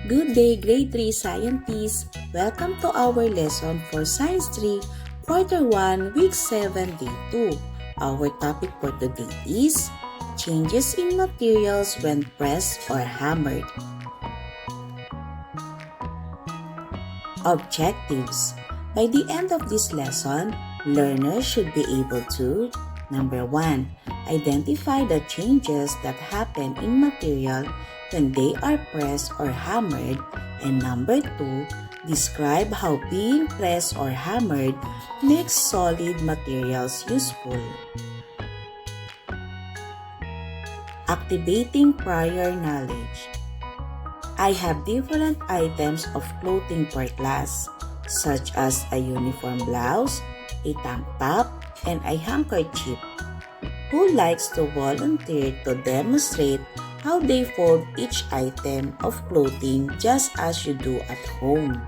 Good day, Grade 3 Scientists! Welcome to our lesson for Science 3, Quarter 1, Week 7, Day 2. Our topic for today is changes in materials when pressed or hammered. Objectives. By the end of this lesson, learners should be able to Number 1. Identify the changes that happen in material when they are pressed or hammered. And number 2. Describe how being pressed or hammered makes solid materials useful. Activating prior knowledge. I have different items of clothing per class, such as a uniform blouse, a tank top, and a handkerchief. Who likes to volunteer to demonstrate how they fold each item of clothing just as you do at home?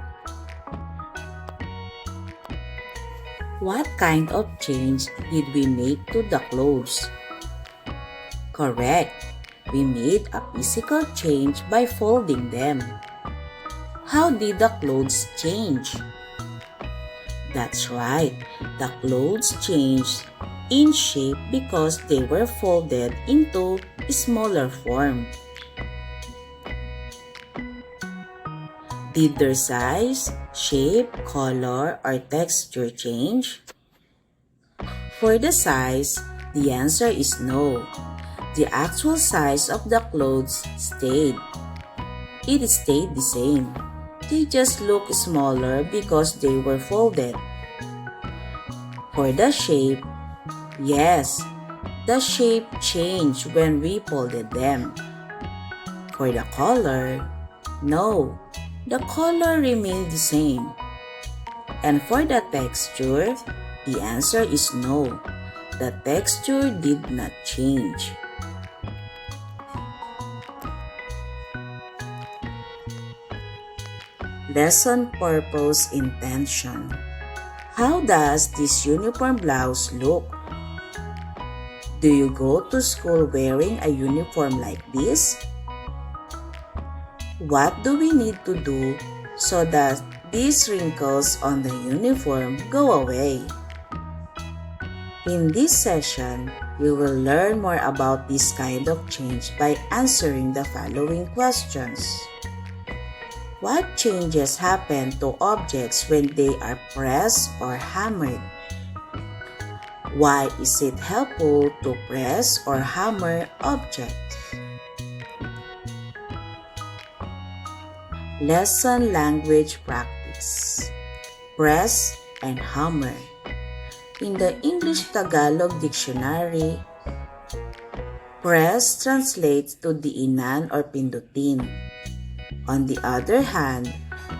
What kind of change did we make to the clothes? Correct. We made a physical change by folding them. How did the clothes change? That's right. The clothes changed in shape because they were folded into a smaller form. Did their size, shape, color, or texture change? For the size, the answer is no. The actual size of the clothes stayed. It stayed the same. They just look smaller because they were folded. For the shape, yes, the shape changed when we folded them. For the color, no, the color remained the same. And for the texture, the answer is no, the texture did not change. Lesson Purpose Intention. How does this uniform blouse look? Do you go to school wearing a uniform like this? What do we need to do so that these wrinkles on the uniform go away? In this session, you will learn more about this kind of change by answering the following questions. What changes happen to objects when they are pressed or hammered? Why is it helpful to press or hammer objects? Lesson Language Practice. Press and hammer. In the English-Tagalog Dictionary, press translates to diinan or pindutin. On the other hand,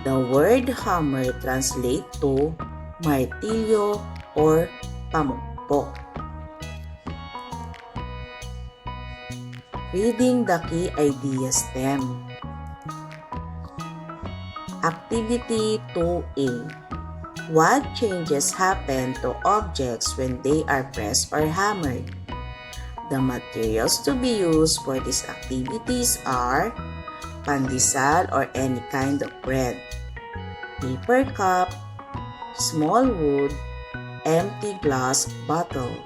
the word hammer translates to martilyo or pamukpok. Reading the key idea stem. Activity 2A. What changes happen to objects when they are pressed or hammered? The materials to be used for these activities are pandesal or any kind of bread, paper cup, small wood, empty glass bottle.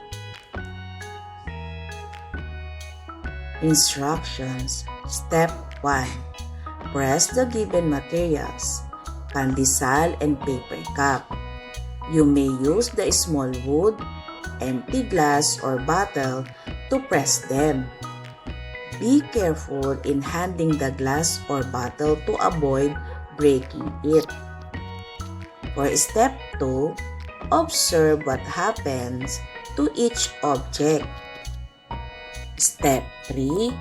Instructions. Step 1. Press the given materials, pandesal and paper cup. You may use the small wood, empty glass or bottle to press them. Be careful in handling the glass or bottle to avoid breaking it. For step 2, observe what happens to each object. Step 3,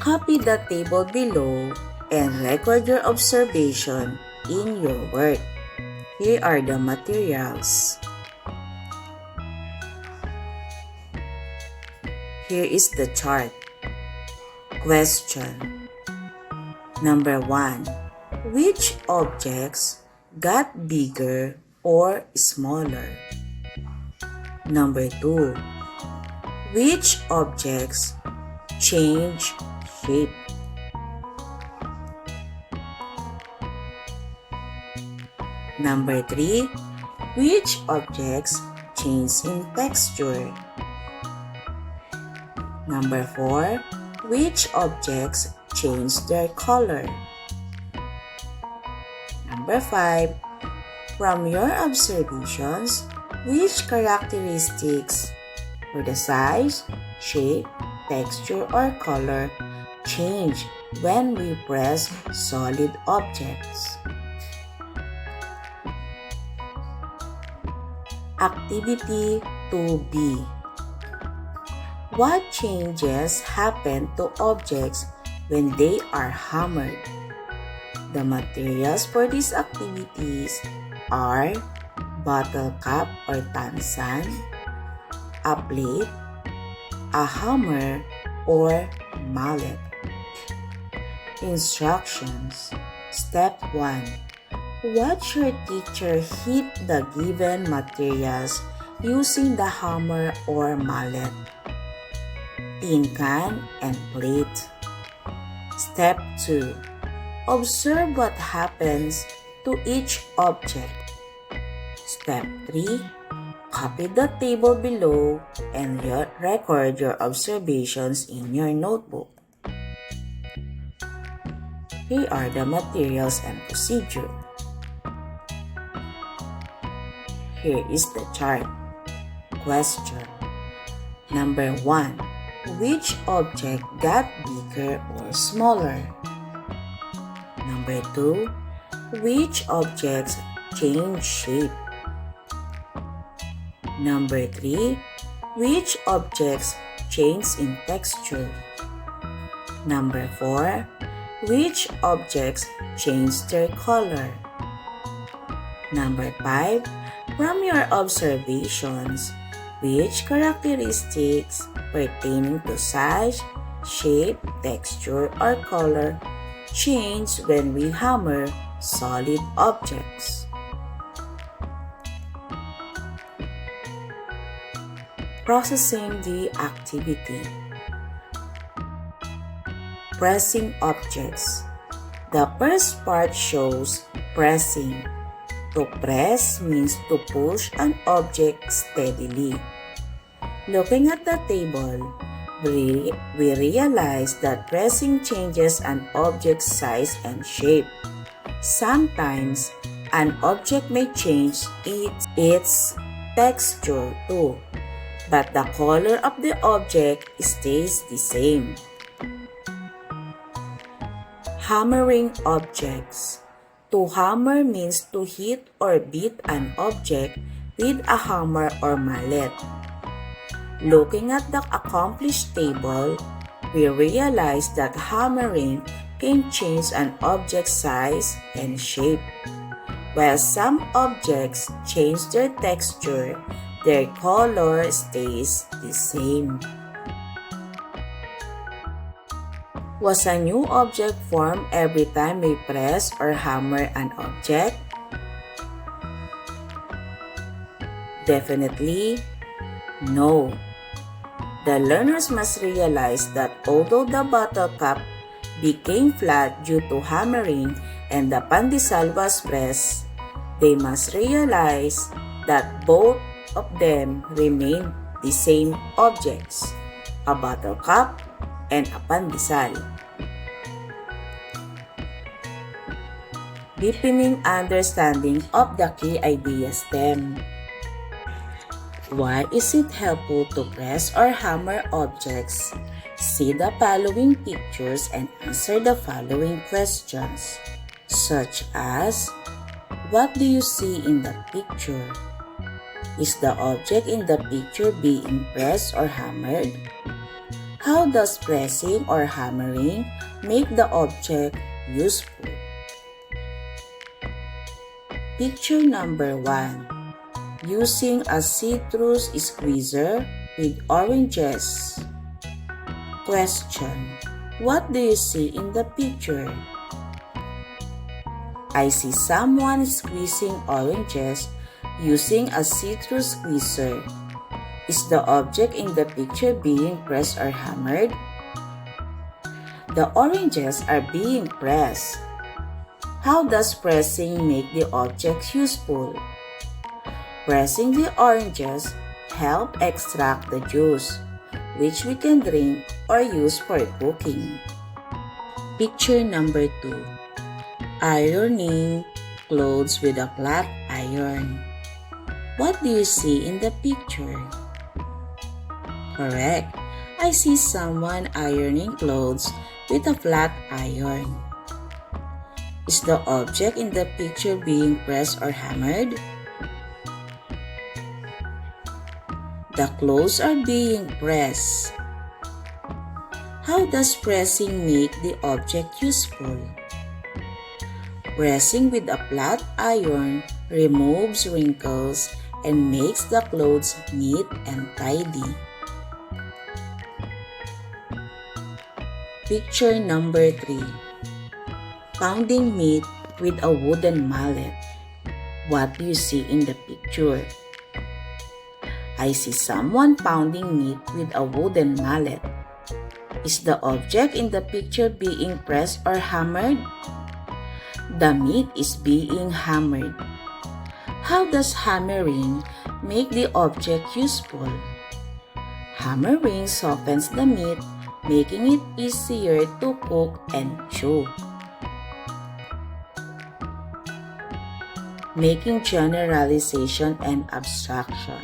copy the table below and record your observation in your work. Here are the materials. Here is the chart. Question. Number 1. Which objects got bigger or smaller? Number 2. Which objects change shape? Number 3. Which objects change in texture? Number 4. Which objects change their color? Number 5. From your observations, which characteristics for the size, shape, texture, or color change when we press solid objects? Activity 2B. What changes happen to objects when they are hammered? The materials for these activities are bottle cap or tansan, a plate, a hammer, or mallet. Instructions. Step 1. Watch your teacher hit the given materials using the hammer or mallet, tin can, and plate. Step 2. Observe what happens to each object. Step 3. Copy the table below and record your observations in your notebook. Here are the materials and procedure. Here is the chart. Question. Number 1. Which object got bigger or smaller? Number 2. Which objects changed shape? Number 3. Which objects changed in texture? Number 4. Which objects changed their color? Number 5. From your observations, which characteristics pertaining to size, shape, texture, or color change when we hammer solid objects? Processing the activity. Pressing objects. The first part shows pressing. To press means to push an object steadily. Looking at the table, we realize that pressing changes an object's size and shape. Sometimes, an object may change its texture too, but the color of the object stays the same. Hammering objects. To hammer means to hit or beat an object with a hammer or mallet. Looking at the accomplished table, we realize that hammering can change an object's size and shape. While some objects change their texture, their color stays the same. Was a new object formed every time we press or hammer an object? Definitely no. The learners must realize that although the bottle cap became flat due to hammering and the pandesal was pressed, they must realize that both of them remain the same objects, a bottle cap and a pandesal. Deepening understanding of the key idea stem. Why is it helpful to press or hammer objects? See the following pictures and answer the following questions, such as, what do you see in the picture? Is the object in the picture being pressed or hammered? How does pressing or hammering make the object useful? Picture number 1. Using a citrus squeezer with oranges. Question. What do you see in the picture? I see someone squeezing oranges using a citrus squeezer. Is the object in the picture being pressed or hammered? The oranges are being pressed. How does pressing make the object useful? Pressing the oranges help extract the juice, which we can drink or use for cooking. Picture number 2. Ironing clothes with a flat iron. What do you see in the picture? Correct. I see someone ironing clothes with a flat iron. Is the object in the picture being pressed or hammered? The clothes are being pressed. How does pressing make the object useful? Pressing with a flat iron removes wrinkles and makes the clothes neat and tidy. Picture number 3. Pounding meat with a wooden mallet. What do you see in the picture? I see someone pounding meat with a wooden mallet. Is the object in the picture being pressed or hammered? The meat is being hammered. How does hammering make the object useful? Hammering softens the meat, making it easier to cook and chew. Making generalization and abstraction.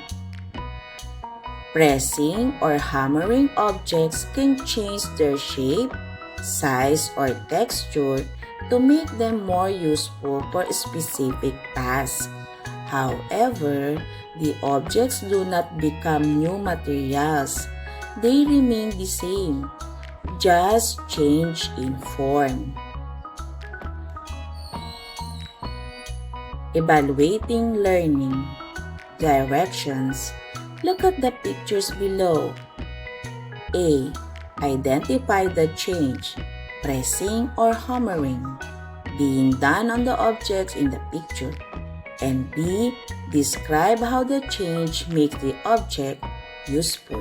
Pressing or hammering objects can change their shape, size, or texture to make them more useful for specific tasks. However, the objects do not become new materials. They remain the same, just change in form. Evaluating learning. Directions. Look at the pictures below. A. Identify the change, pressing or hammering, being done on the objects in the picture. And B. Describe how the change makes the object useful.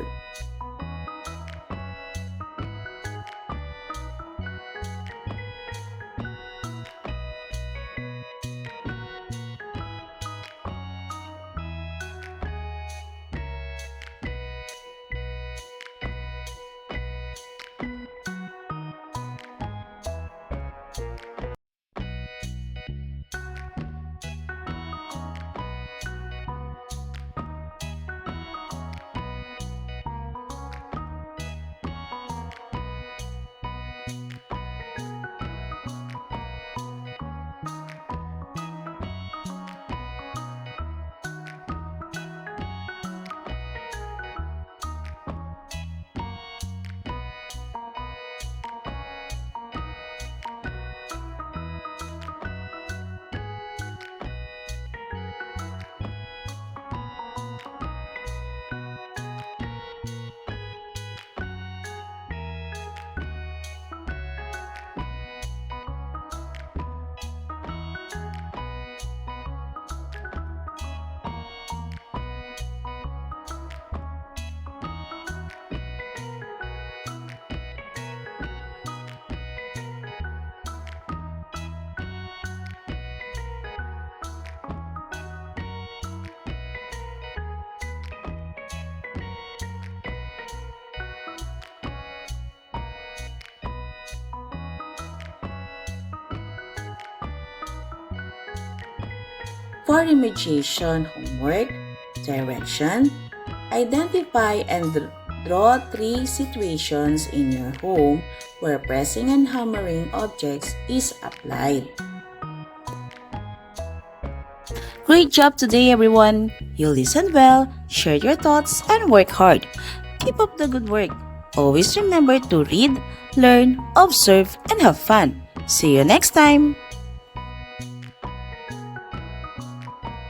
For remediation homework, direction, identify and draw 3 situations in your home where pressing and hammering objects is applied. Great job today, everyone! You listened well, shared your thoughts, and work hard. Keep up the good work. Always remember to read, learn, observe, and have fun. See you next time!